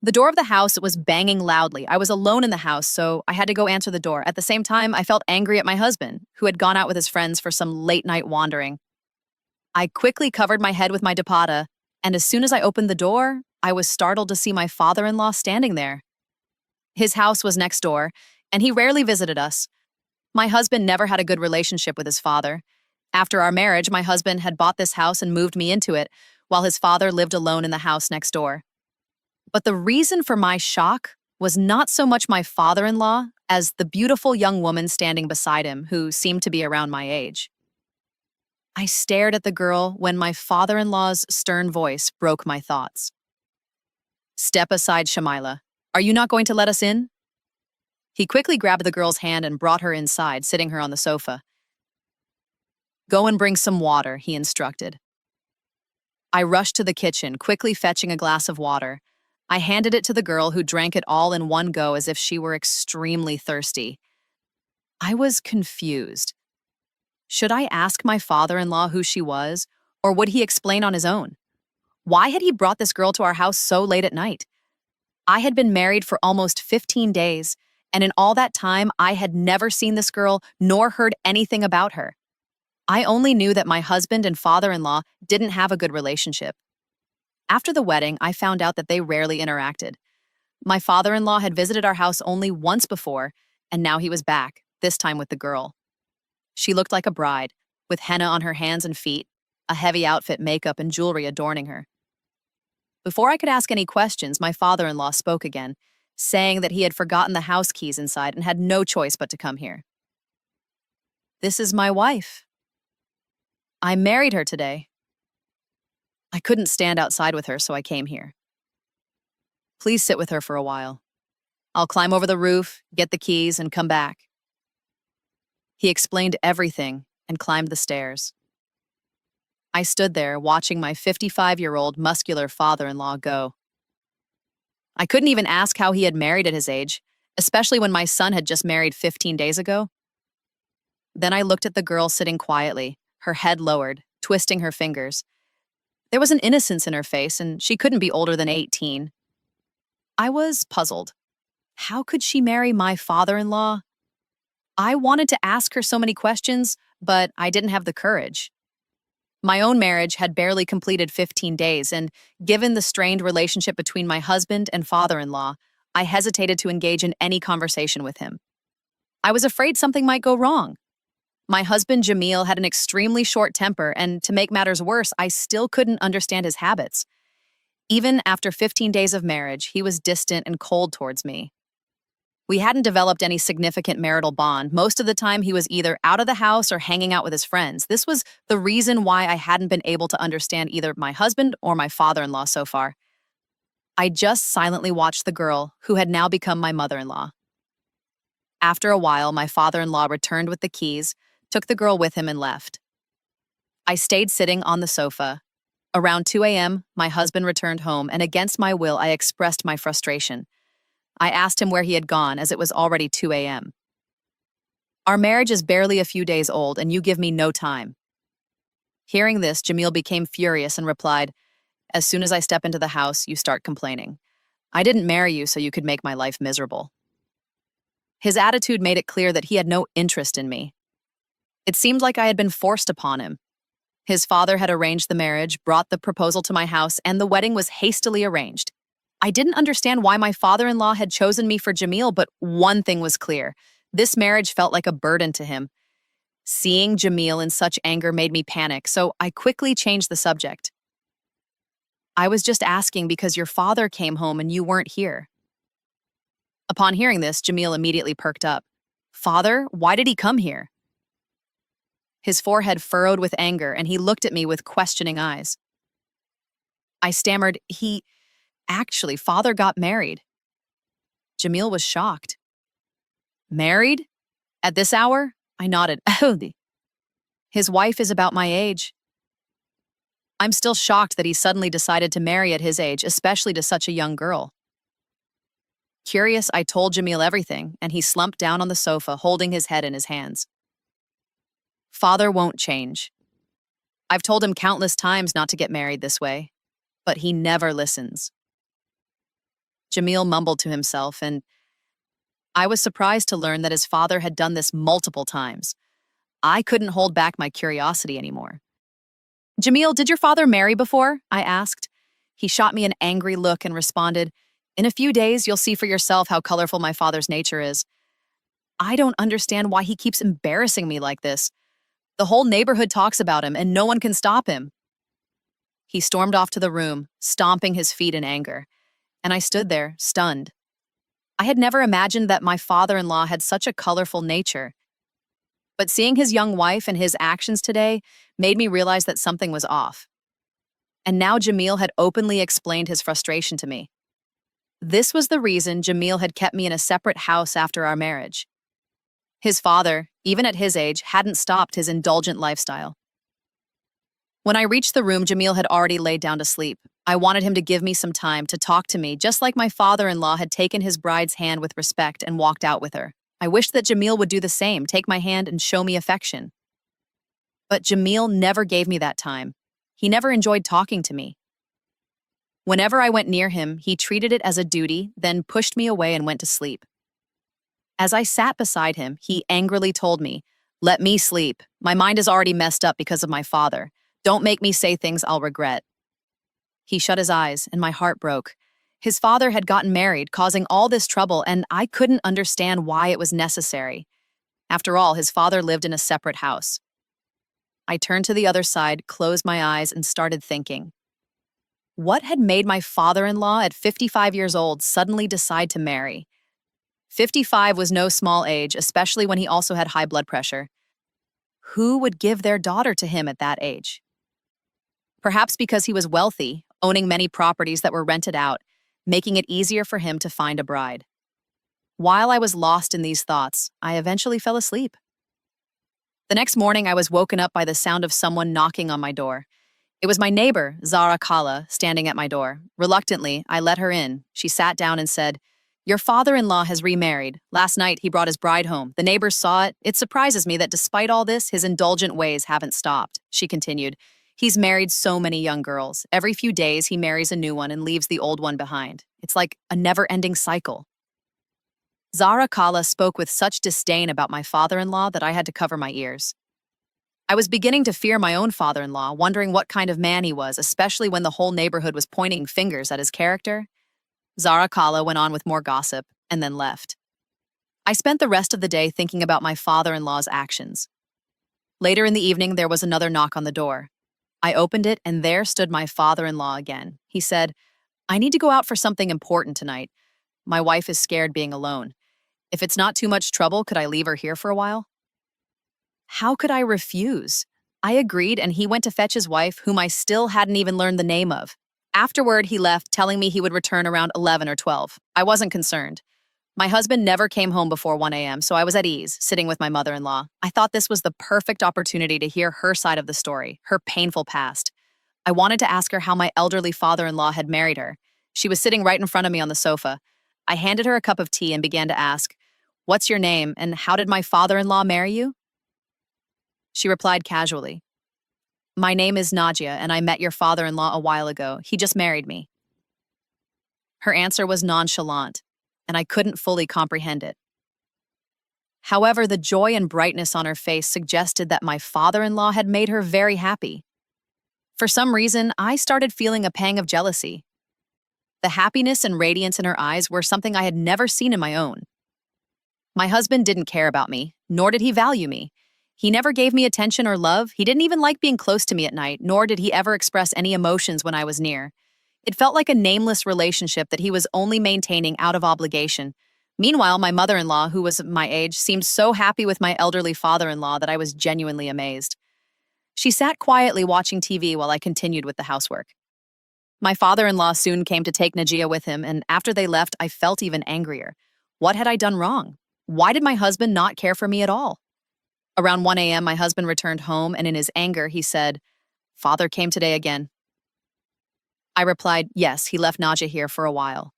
The door of the house was banging loudly. I was alone in the house, so I had to go answer the door. At the same time, I felt angry at my husband, who had gone out with his friends for some late night wandering. I quickly covered my head with my dupatta, and as soon as I opened the door, I was startled to see my father in law standing there. His house was next door, and he rarely visited us. My husband never had a good relationship with his father. After our marriage, my husband had bought this house and moved me into it, while his father lived alone in the house next door. But the reason for my shock was not so much my father in law as the beautiful young woman standing beside him, who seemed to be around my age. I stared at the girl when my father in law's stern voice broke my thoughts. "Step aside, Shamila. Are you not going to let us in?" He quickly grabbed the girl's hand and brought her inside, sitting her on the sofa. "Go and bring some water," he instructed. I rushed to the kitchen, quickly fetching a glass of water. I handed it to the girl, who drank it all in one go as if she were extremely thirsty. I was confused. Should I ask my father-in-law who she was, or would he explain on his own? Why had he brought this girl to our house so late at night? I had been married for almost 15 days, and in all that time, I had never seen this girl nor heard anything about her. I only knew that my husband and father-in-law didn't have a good relationship. After the wedding, I found out that they rarely interacted. My father-in-law had visited our house only once before, and now he was back, this time with the girl. She looked like a bride, with henna on her hands and feet, a heavy outfit, makeup, and jewelry adorning her. Before I could ask any questions, my father-in-law spoke again, saying that he had forgotten the house keys inside and had no choice but to come here. "This is my wife. I married her today. I couldn't stand outside with her, so I came here. Please sit with her for a while. I'll climb over the roof, get the keys, and come back." He explained everything and climbed the stairs. I stood there watching my 55-year-old muscular father-in-law go. I couldn't even ask how he had married at his age, especially when my son had just married 15 days ago. Then I looked at the girl sitting quietly, her head lowered, twisting her fingers. There was an innocence in her face, and she couldn't be older than 18. I was puzzled. How could she marry my father-in-law? I wanted to ask her so many questions, but I didn't have the courage. My own marriage had barely completed 15 days, and given the strained relationship between my husband and father-in-law, I hesitated to engage in any conversation with him. I was afraid something might go wrong. My husband, Jamil, had an extremely short temper, and to make matters worse, I still couldn't understand his habits. Even after 15 days of marriage, he was distant and cold towards me. We hadn't developed any significant marital bond. Most of the time, he was either out of the house or hanging out with his friends. This was the reason why I hadn't been able to understand either my husband or my father-in-law so far. I just silently watched the girl, who had now become my mother-in-law. After a while, my father-in-law returned with the keys, took the girl with him, and left. I stayed sitting on the sofa. Around 2 a.m., my husband returned home, and against my will, I expressed my frustration. I asked him where he had gone, as it was already 2 a.m. "Our marriage is barely a few days old, and you give me no time." Hearing this, Jamil became furious and replied, "As soon as I step into the house, you start complaining. I didn't marry you so you could make my life miserable." His attitude made it clear that he had no interest in me. It seemed like I had been forced upon him. His father had arranged the marriage, brought the proposal to my house, and the wedding was hastily arranged. I didn't understand why my father-in-law had chosen me for Jamil, but one thing was clear. This marriage felt like a burden to him. Seeing Jamil in such anger made me panic, so I quickly changed the subject. "I was just asking because your father came home and you weren't here." Upon hearing this, Jamil immediately perked up. "Father? Why did he come here?" His forehead furrowed with anger, and he looked at me with questioning eyes. I stammered, Actually, father got married." Jamil was shocked. "Married? At this hour?" I nodded. "His wife is about my age." I'm still shocked that he suddenly decided to marry at his age, especially to such a young girl. Curious, I told Jamil everything, and he slumped down on the sofa, holding his head in his hands. "Father won't change. I've told him countless times not to get married this way, but he never listens." Jamil mumbled to himself, and I was surprised to learn that his father had done this multiple times. I couldn't hold back my curiosity anymore. Jamil, did your father marry before? I asked. He shot me an angry look and responded, in a few days, you'll see for yourself how colorful my father's nature is. I don't understand why he keeps embarrassing me like this. The whole neighborhood talks about him, and no one can stop him. He stormed off to the room, stomping his feet in anger, and I stood there, stunned. I had never imagined that my father-in-law had such a colorful nature. But seeing his young wife and his actions today made me realize that something was off. And now Jamil had openly explained his frustration to me. This was the reason Jamil had kept me in a separate house after our marriage. His father, even at his age, hadn't stopped his indulgent lifestyle. When I reached the room, Jamil had already laid down to sleep. I wanted him to give me some time to talk to me, just like my father-in-law had taken his bride's hand with respect and walked out with her. I wished that Jamil would do the same, take my hand and show me affection. But Jamil never gave me that time. He never enjoyed talking to me. Whenever I went near him, he treated it as a duty, then pushed me away and went to sleep. As I sat beside him, he angrily told me, "Let me sleep. My mind is already messed up because of my father. Don't make me say things I'll regret." He shut his eyes, and my heart broke. His father had gotten married, causing all this trouble, and I couldn't understand why it was necessary. After all, his father lived in a separate house. I turned to the other side, closed my eyes, and started thinking. What had made my father-in-law at 55 years old suddenly decide to marry? 55 was no small age, especially when he also had high blood pressure. Who would give their daughter to him at that age? Perhaps because he was wealthy, owning many properties that were rented out, making it easier for him to find a bride. While I was lost in these thoughts, I eventually fell asleep. The next morning, I was woken up by the sound of someone knocking on my door. It was my neighbor, Zara Kala, standing at my door. Reluctantly, I let her in. She sat down and said, "Your father-in-law has remarried. Last night, he brought his bride home. The neighbors saw it. It surprises me that despite all this, his indulgent ways haven't stopped." She continued, "He's married so many young girls. Every few days, he marries a new one and leaves the old one behind. It's like a never-ending cycle." Zara Kala spoke with such disdain about my father-in-law that I had to cover my ears. I was beginning to fear my own father-in-law, wondering what kind of man he was, especially when the whole neighborhood was pointing fingers at his character. Zara Kala went on with more gossip and then left. I spent the rest of the day thinking about my father-in-law's actions. Later in the evening, there was another knock on the door. I opened it, and there stood my father-in-law again. He said, "I need to go out for something important tonight. My wife is scared being alone. If it's not too much trouble, could I leave her here for a while?" How could I refuse? I agreed, and he went to fetch his wife, whom I still hadn't even learned the name of. Afterward, he left, telling me he would return around 11 or 12. I wasn't concerned. My husband never came home before 1 a.m., so I was at ease, sitting with my mother-in-law. I thought this was the perfect opportunity to hear her side of the story, her painful past. I wanted to ask her how my elderly father-in-law had married her. She was sitting right in front of me on the sofa. I handed her a cup of tea and began to ask, "What's your name, and how did my father-in-law marry you?" She replied casually, "My name is Nadia, and I met your father-in-law a while ago. He just married me." Her answer was nonchalant, and I couldn't fully comprehend it. However, the joy and brightness on her face suggested that my father-in-law had made her very happy. For some reason, I started feeling a pang of jealousy. The happiness and radiance in her eyes were something I had never seen in my own. My husband didn't care about me, nor did he value me. He never gave me attention or love. He didn't even like being close to me at night, nor did he ever express any emotions when I was near. It felt like a nameless relationship that he was only maintaining out of obligation. Meanwhile, my mother-in-law, who was my age, seemed so happy with my elderly father-in-law that I was genuinely amazed. She sat quietly watching TV while I continued with the housework. My father-in-law soon came to take Najia with him, and after they left, I felt even angrier. What had I done wrong? Why did my husband not care for me at all? Around 1 a.m., my husband returned home, and in his anger, he said, "Father came today again." I replied, "Yes, he left Nadia here for a while."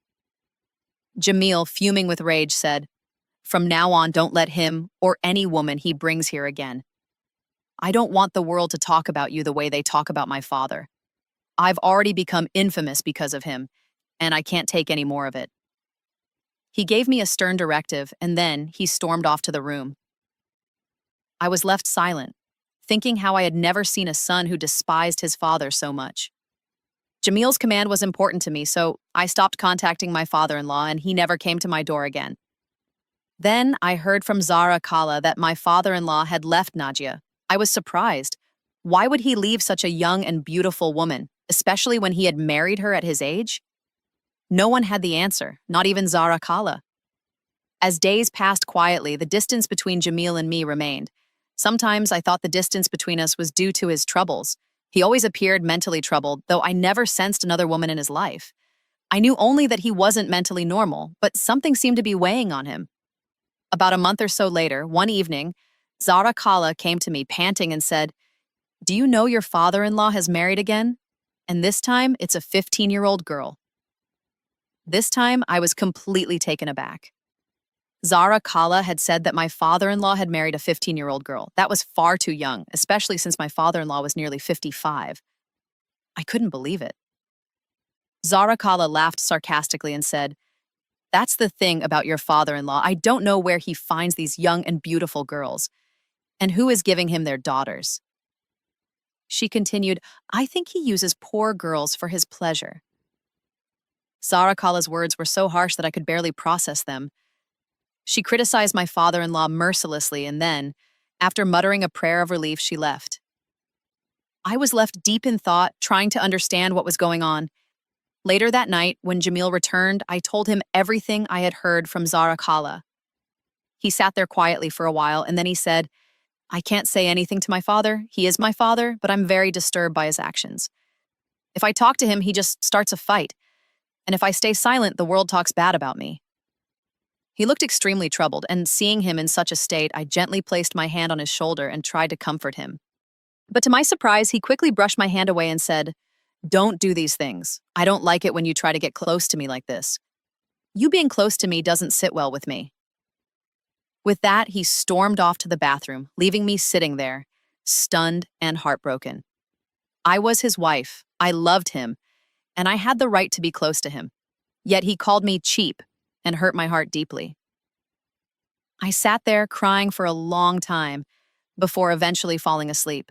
Jamil, fuming with rage, said, "From now on, don't let him or any woman he brings here again. I don't want the world to talk about you the way they talk about my father. I've already become infamous because of him, and I can't take any more of it." He gave me a stern directive, and then he stormed off to the room. I was left silent, thinking how I had never seen a son who despised his father so much. Jamil's command was important to me, so I stopped contacting my father-in-law and he never came to my door again. Then I heard from Zara Kala that my father-in-law had left Nadia. I was surprised. Why would he leave such a young and beautiful woman, especially when he had married her at his age? No one had the answer, not even Zara Kala. As days passed quietly, the distance between Jamil and me remained. Sometimes I thought the distance between us was due to his troubles. He always appeared mentally troubled, though I never sensed another woman in his life. I knew only that he wasn't mentally normal, but something seemed to be weighing on him. About a month or so later, one evening, Zara Kala came to me panting and said, "Do you know your father-in-law has married again? And this time, it's a 15-year-old girl." This time, I was completely taken aback. Zara Kala had said that my father-in-law had married a 15-year-old girl. That was far too young, especially since my father-in-law was nearly 55. I couldn't believe it. Zara Kala laughed sarcastically and said, "That's the thing about your father-in-law. I don't know where he finds these young and beautiful girls. And who is giving him their daughters?" She continued, "I think he uses poor girls for his pleasure." Zara Kala's words were so harsh that I could barely process them. She criticized my father-in-law mercilessly and then, after muttering a prayer of relief, she left. I was left deep in thought, trying to understand what was going on. Later that night, when Jamil returned, I told him everything I had heard from Zara Kala. He sat there quietly for a while, and then he said, "I can't say anything to my father. He is my father, but I'm very disturbed by his actions. If I talk to him, he just starts a fight. And if I stay silent, the world talks bad about me." He looked extremely troubled, and seeing him in such a state, I gently placed my hand on his shoulder and tried to comfort him. But to my surprise, he quickly brushed my hand away and said, "Don't do these things. I don't like it when you try to get close to me like this. You being close to me doesn't sit well with me." With that, he stormed off to the bathroom, leaving me sitting there, stunned and heartbroken. I was his wife, I loved him, and I had the right to be close to him. Yet he called me cheap and hurt my heart deeply. I sat there crying for a long time before eventually falling asleep.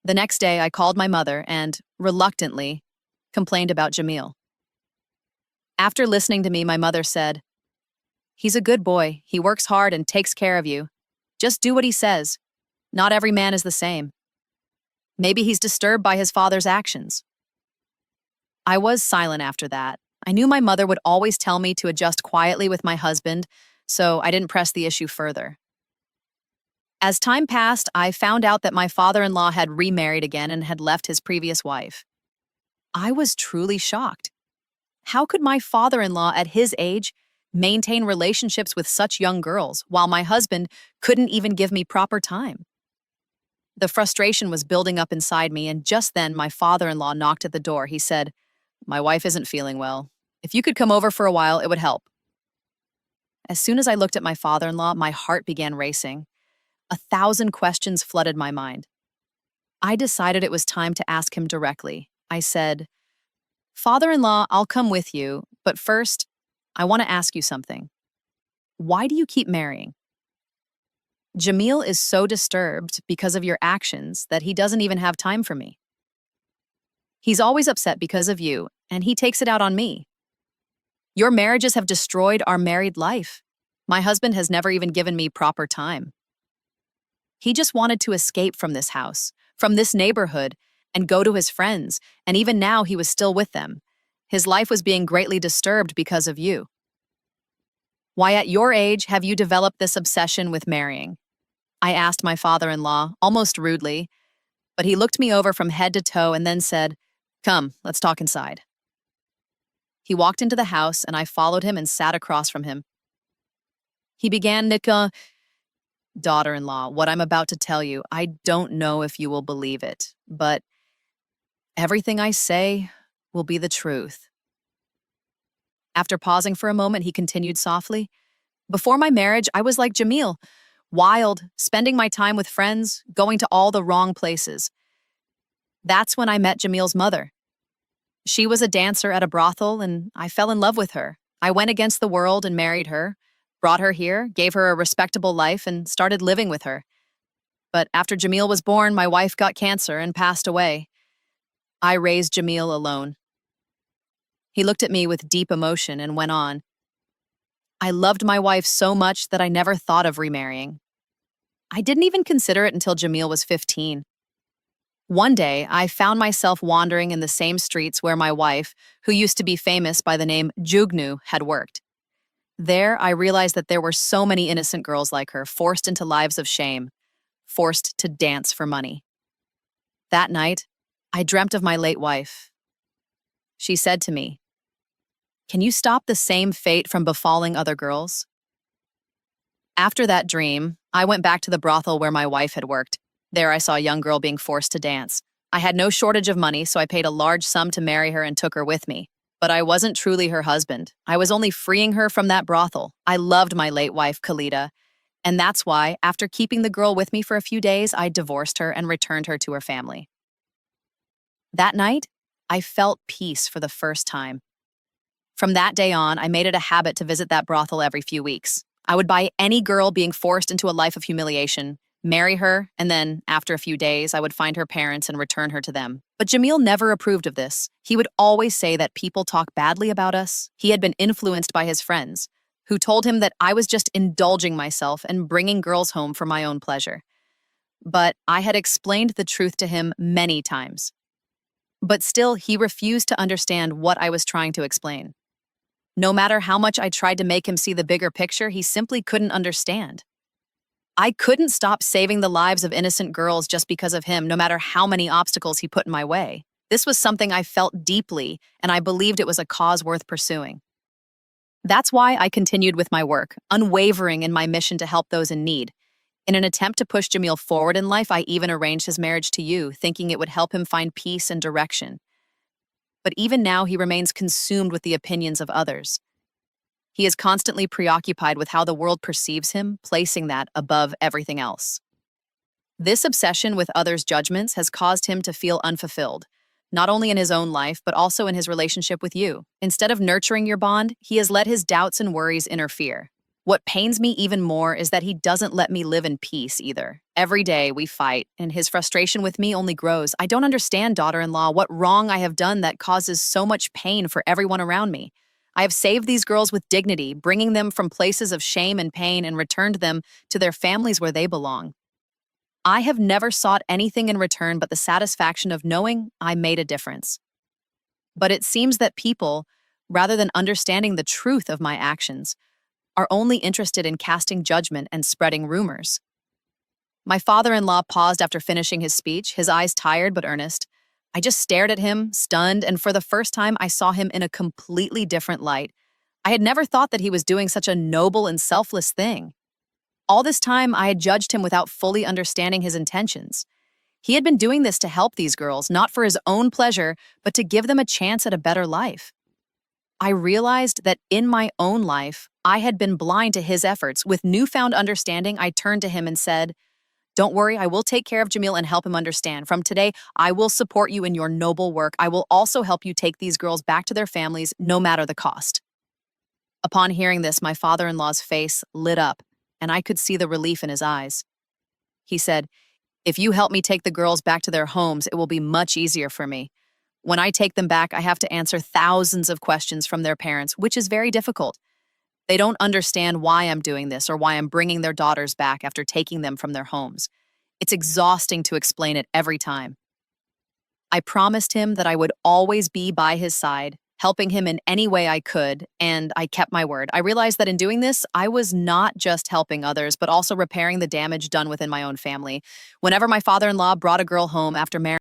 The next day, I called my mother and, reluctantly, complained about Jamil. After listening to me, my mother said, "He's a good boy. He works hard and takes care of you. Just do what he says. Not every man is the same. Maybe he's disturbed by his father's actions." I was silent after that. I knew my mother would always tell me to adjust quietly with my husband, so I didn't press the issue further. As time passed, I found out that my father-in-law had remarried again and had left his previous wife. I was truly shocked. How could my father-in-law at his age maintain relationships with such young girls while my husband couldn't even give me proper time? The frustration was building up inside me, and just then my father-in-law knocked at the door. He said, "My wife isn't feeling well. If you could come over for a while, it would help." As soon as I looked at my father-in-law, my heart began racing. 1,000 questions flooded my mind. I decided it was time to ask him directly. I said, "Father-in-law, I'll come with you, but first, I want to ask you something. Why do you keep marrying? Jamil is so disturbed because of your actions that he doesn't even have time for me. He's always upset because of you, and he takes it out on me. Your marriages have destroyed our married life. My husband has never even given me proper time. He just wanted to escape from this house, from this neighborhood, and go to his friends, and even now he was still with them. His life was being greatly disturbed because of you. Why at your age have you developed this obsession with marrying?" I asked my father-in-law, almost rudely, but he looked me over from head to toe and then said, "Come, let's talk inside." He walked into the house, and I followed him and sat across from him. He began, "Nika, daughter-in-law, what I'm about to tell you, I don't know if you will believe it, but everything I say will be the truth." After pausing for a moment, he continued softly, "Before my marriage, I was like Jamil, wild, spending my time with friends, going to all the wrong places. That's when I met Jamil's mother. She was a dancer at a brothel, and I fell in love with her. I went against the world and married her, brought her here, gave her a respectable life, and started living with her. But after Jamil was born, my wife got cancer and passed away. I raised Jamil alone. He looked at me with deep emotion and went on. I loved my wife so much that I never thought of remarrying. I didn't even consider it until Jamil was 15. One day, I found myself wandering in the same streets where my wife, who used to be famous by the name Jugnu, had worked. There, I realized that there were so many innocent girls like her, forced into lives of shame, forced to dance for money. That night, I dreamt of my late wife. She said to me, "Can you stop the same fate from befalling other girls?" After that dream, I went back to the brothel where my wife had worked. There I saw a young girl being forced to dance. I had no shortage of money, so I paid a large sum to marry her and took her with me. But I wasn't truly her husband. I was only freeing her from that brothel. I loved my late wife, Khalida, and that's why, after keeping the girl with me for a few days, I divorced her and returned her to her family. That night, I felt peace for the first time. From that day on, I made it a habit to visit that brothel every few weeks. I would buy any girl being forced into a life of humiliation, marry her, and then, after a few days, I would find her parents and return her to them. But Jamil never approved of this. He would always say that people talk badly about us. He had been influenced by his friends, who told him that I was just indulging myself and bringing girls home for my own pleasure. But I had explained the truth to him many times. But still, he refused to understand what I was trying to explain. No matter how much I tried to make him see the bigger picture, he simply couldn't understand. I couldn't stop saving the lives of innocent girls just because of him, no matter how many obstacles he put in my way. This was something I felt deeply, and I believed it was a cause worth pursuing. That's why I continued with my work, unwavering in my mission to help those in need. In an attempt to push Jamil forward in life, I even arranged his marriage to you, thinking it would help him find peace and direction. But even now, he remains consumed with the opinions of others. He is constantly preoccupied with how the world perceives him, placing that above everything else. This obsession with others' judgments has caused him to feel unfulfilled, not only in his own life, but also in his relationship with you. Instead of nurturing your bond, he has let his doubts and worries interfere. What pains me even more is that he doesn't let me live in peace either. Every day we fight, and his frustration with me only grows. I don't understand, daughter-in-law, what wrong I have done that causes so much pain for everyone around me. I have saved these girls with dignity, bringing them from places of shame and pain and returned them to their families where they belong. I have never sought anything in return but the satisfaction of knowing I made a difference. But it seems that people, rather than understanding the truth of my actions, are only interested in casting judgment and spreading rumors. My father-in-law paused after finishing his speech, his eyes tired but earnest. I just stared at him, stunned, and for the first time I saw him in a completely different light. I had never thought that he was doing such a noble and selfless thing. All this time, I had judged him without fully understanding his intentions. He had been doing this to help these girls, not for his own pleasure, but to give them a chance at a better life. I realized that in my own life, I had been blind to his efforts. With newfound understanding, I turned to him and said, "Don't worry, I will take care of Jamil and help him understand. From today, I will support you in your noble work. I will also help you take these girls back to their families, no matter the cost." Upon hearing this, my father-in-law's face lit up, and I could see the relief in his eyes. He said, "If you help me take the girls back to their homes, it will be much easier for me. When I take them back, I have to answer thousands of questions from their parents, which is very difficult. They don't understand why I'm doing this or why I'm bringing their daughters back after taking them from their homes. It's exhausting to explain it every time." I promised him that I would always be by his side, helping him in any way I could, and I kept my word. I realized that in doing this, I was not just helping others, but also repairing the damage done within my own family. Whenever my father-in-law brought a girl home after marriage,